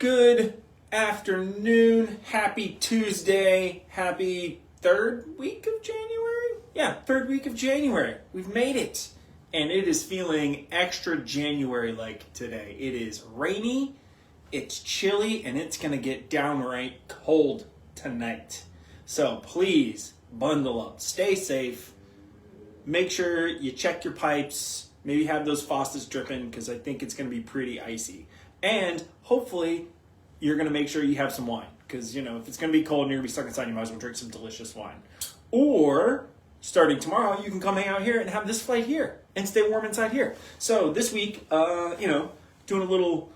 Good afternoon. Happy Tuesday. Happy third week of January? Yeah, third week of January. We've made it. And it is feeling extra January-like today. It is rainy, it's chilly, and it's going to get downright cold tonight. So please bundle up. Stay safe. Make sure you check your pipes. Maybe have those faucets dripping because I think it's going to be pretty icy. And hopefully you're going to make sure you have some wine because, if it's going to be cold and you're going to be stuck inside, you might as well drink some delicious wine. Or starting tomorrow, you can come hang out here and have this flight here and stay warm inside here. So this week, doing a little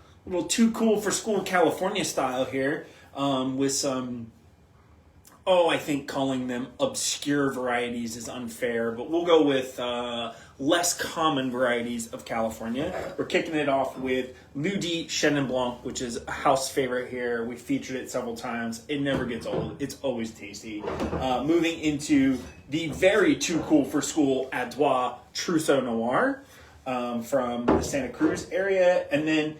too cool for school California style here with some, I think calling them obscure varieties is unfair, but we'll go with less common varieties of California. We're kicking it off with Lieu Chenin Blanc, which is a house favorite here. We featured it several times. It never gets old. It's always tasty. Moving into the very too cool for school Adroît Trousseau Noir from the Santa Cruz area. And then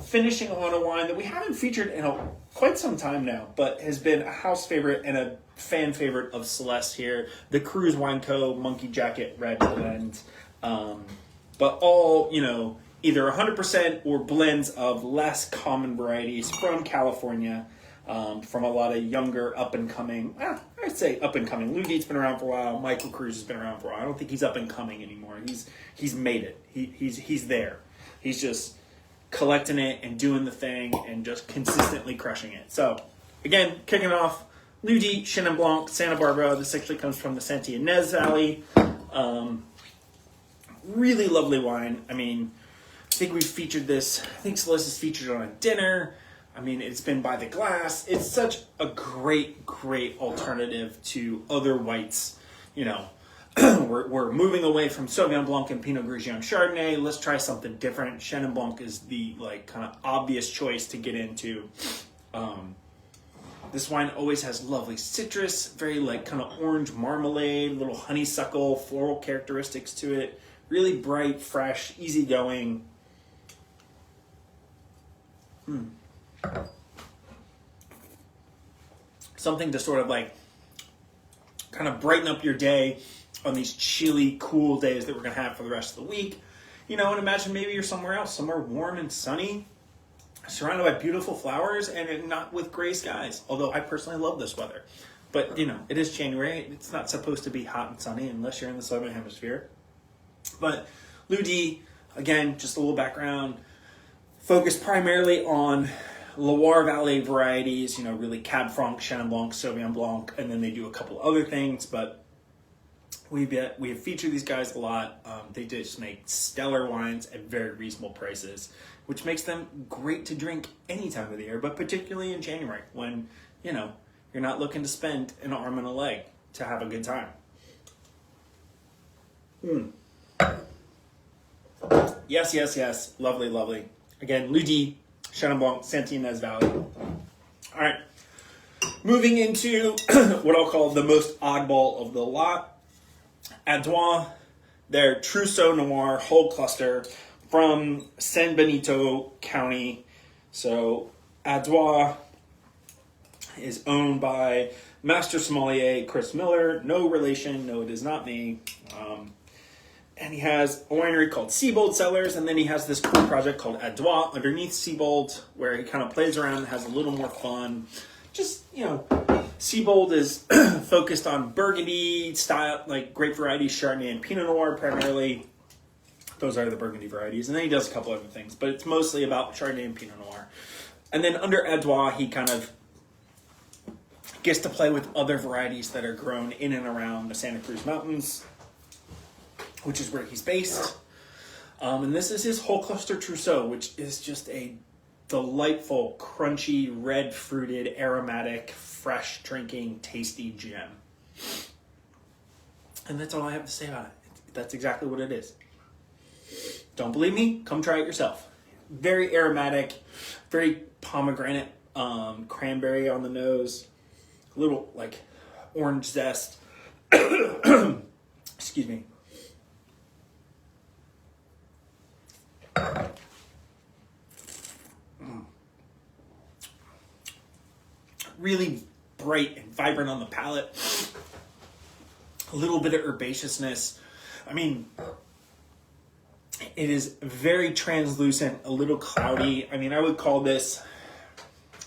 finishing on a wine that we haven't featured in quite some time now, but has been a house favorite and a fan favorite of Celeste here. The Cruse Wine Co. Monkey Jacket Red Blend. But all, either 100% or blends of less common varieties from California, from a lot of younger up-and-coming, I'd say up-and-coming. Lieu's been around for a while. Michael Cruse has been around for a while. I don't think he's up-and-coming anymore. He's made it. He's there. He's just collecting it and doing the thing and just consistently crushing it. So, again, kicking off, Lieu Chenin Blanc, Santa Barbara. This actually comes from the Santa Ynez Valley. Really lovely wine. I think we've featured this. I think Celeste has featured it on a dinner. It's been by the glass. It's such a great, great alternative to other whites. We're moving away from Sauvignon Blanc and Pinot Grigio and Chardonnay. Let's try something different. Chenin Blanc is the kind of obvious choice to get into. This wine always has lovely citrus, very kind of orange marmalade, little honeysuckle, floral characteristics to it. Really bright, fresh, easygoing. Something to sort of kind of brighten up your day on these chilly, cool days that we're going to have for the rest of the week. And imagine maybe you're somewhere else, somewhere warm and sunny, surrounded by beautiful flowers, and not with gray skies. Although I personally love this weather. But, it is January. It's not supposed to be hot and sunny unless you're in the southern hemisphere. But Lieu, again, just a little background, focused primarily on Loire Valley varieties, really Cab Franc, Chenin Blanc, Sauvignon Blanc, and then they do a couple other things, but we have featured these guys a lot. They just make stellar wines at very reasonable prices, which makes them great to drink any time of the year, but particularly in January when, you're not looking to spend an arm and a leg to have a good time. Yes. Lovely, lovely. Again, Lieu, Chenin Blanc, Santa Ynez Valley. All right. Moving into what I'll call the most oddball of the lot. Adroît, their Trousseau Noir whole cluster from San Benito County. So Adroît is owned by Master Sommelier Chris Miller. No relation. No, it is not me. And he has a winery called Siebold Cellars, and then he has this cool project called Adroît underneath Siebold, where he kind of plays around and has a little more fun. Just, Siebold is focused on Burgundy style, grape varieties, Chardonnay and Pinot Noir primarily. Those are the Burgundy varieties. And then he does a couple other things, but it's mostly about Chardonnay and Pinot Noir. And then under Adroît, he kind of gets to play with other varieties that are grown in and around the Santa Cruz Mountains, which is where he's based. And this is his whole cluster Trousseau, which is just a delightful, crunchy, red-fruited, aromatic, fresh drinking, tasty gem. And that's all I have to say about it. That's exactly what it is. Don't believe me? Come try it yourself. Very aromatic, very pomegranate, cranberry on the nose, a little orange zest. Excuse me. really bright and vibrant on the palate. A little bit of herbaceousness. I mean, it is very translucent, a little cloudy. I mean, I would call this,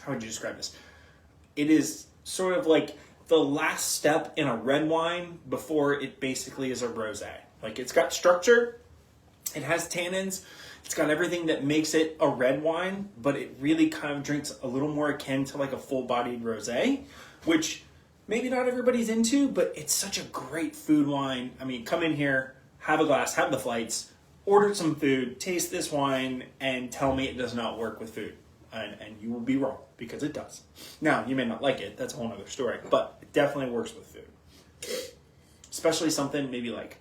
how would you describe this? It is sort of like the last step in a red wine before it basically is a rosé. Like, it's got structure, it has tannins, it's got everything that makes it a red wine, but it really kind of drinks a little more akin to like a full-bodied rosé, which maybe not everybody's into, but it's such a great food wine. I mean, come in here, have a glass, have the flights, order some food, taste this wine, and tell me it does not work with food. And you will be wrong, because it does. Now, you may not like it, that's a whole other story, but it definitely works with food. Especially something maybe like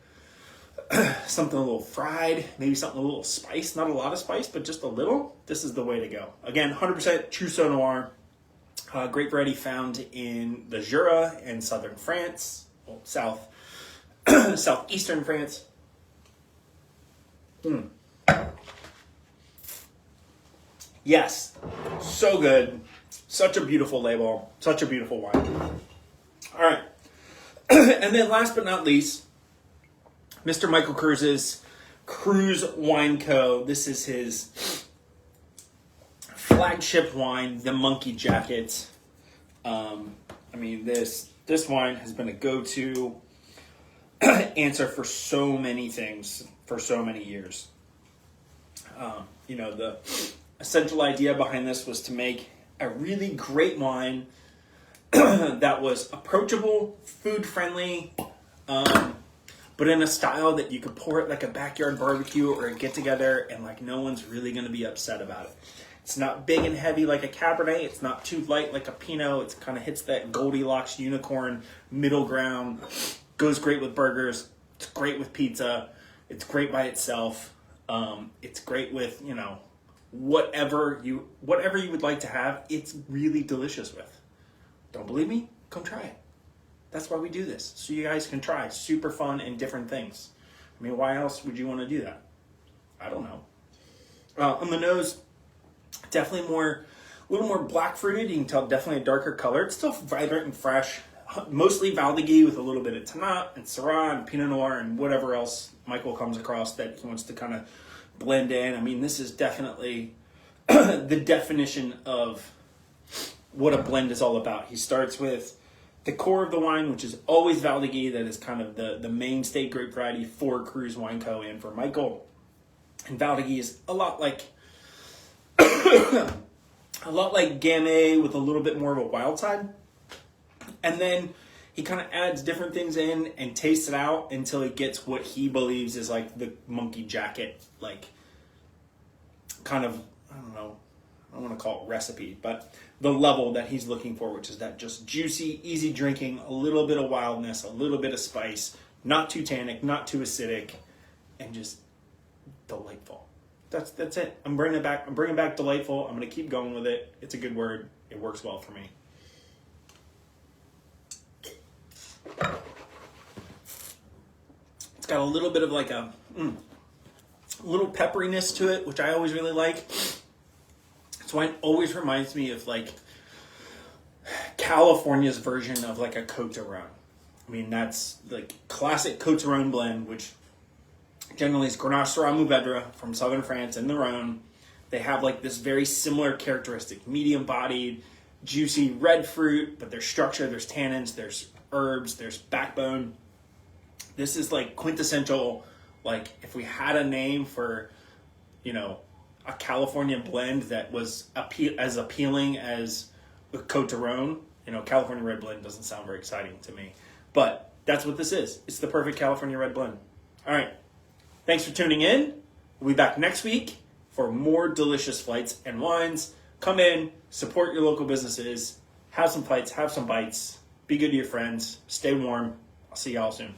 something a little fried, maybe something a little spice, not a lot of spice, but just a little. This is the way to go. Again, 100% Trousseau Noir. Grape variety found in the Jura in southern France, well, southeastern France. Yes, so good. Such a beautiful label. Such a beautiful wine. All right. And then last but not least, Mr. Michael Cruse's Cruse Wine Co. This is his flagship wine, the Monkey Jacket. I mean, this wine has been a go-to answer for so many things for so many years. You know, the essential idea behind this was to make a really great wine that was approachable, food-friendly, but in a style that you could pour it like a backyard barbecue or a get-together and like no one's really going to be upset about it. It's not big and heavy like a Cabernet. It's not too light like a Pinot. It kind of hits that Goldilocks unicorn middle ground. Goes great with burgers. It's great with pizza. It's great by itself. It's great with, you know, whatever you would like to have. It's really delicious with. Don't believe me? Come try it. That's why we do this, so you guys can try super fun and different things. I mean, why else would you want to do that? I don't know. On the nose, definitely a little more black fruited. You can tell definitely a darker color. It's still vibrant and fresh. Mostly Valdegui with a little bit of Tannat and Syrah and Pinot Noir and whatever else Michael comes across that he wants to kind of blend in. I mean, this is definitely the definition of what a blend is all about. He starts with the core of the wine, which is always Valdegui. That is kind of the mainstay grape variety for Cruse Wine Co. and for Michael. And Valdegui is a lot like Gamay with a little bit more of a wild side. And then he kind of adds different things in and tastes it out until he gets what he believes is like the Monkey Jacket, like kind of, I don't know, I don't want to call it recipe, but the level that he's looking for, which is that just juicy, easy drinking, a little bit of wildness, a little bit of spice, not too tannic, not too acidic, and just delightful. That's it. I'm bringing back delightful. I'm going to keep going with it. It's a good word. It works well for me. It's got a little bit of like a little pepperiness to it, which I always really like. This wine always reminds me of like California's version of like a Côte d'Aron. I mean, that's like classic Côte d'Aron blend, which generally is Grenache Syrah Mourvedre from southern France and the Rhone. They have like this very similar characteristic, medium-bodied, juicy red fruit, but there's structure, there's tannins, there's herbs, there's backbone. This is like quintessential, like if we had a name for, you know, a California blend that was as appealing as the Côte d'Aron. You know, California red blend doesn't sound very exciting to me, but that's what this is. It's the perfect California red blend. All right. Thanks for tuning in. We'll be back next week for more delicious flights and wines. Come in, support your local businesses, have some flights, have some bites, be good to your friends, stay warm. I'll see y'all soon.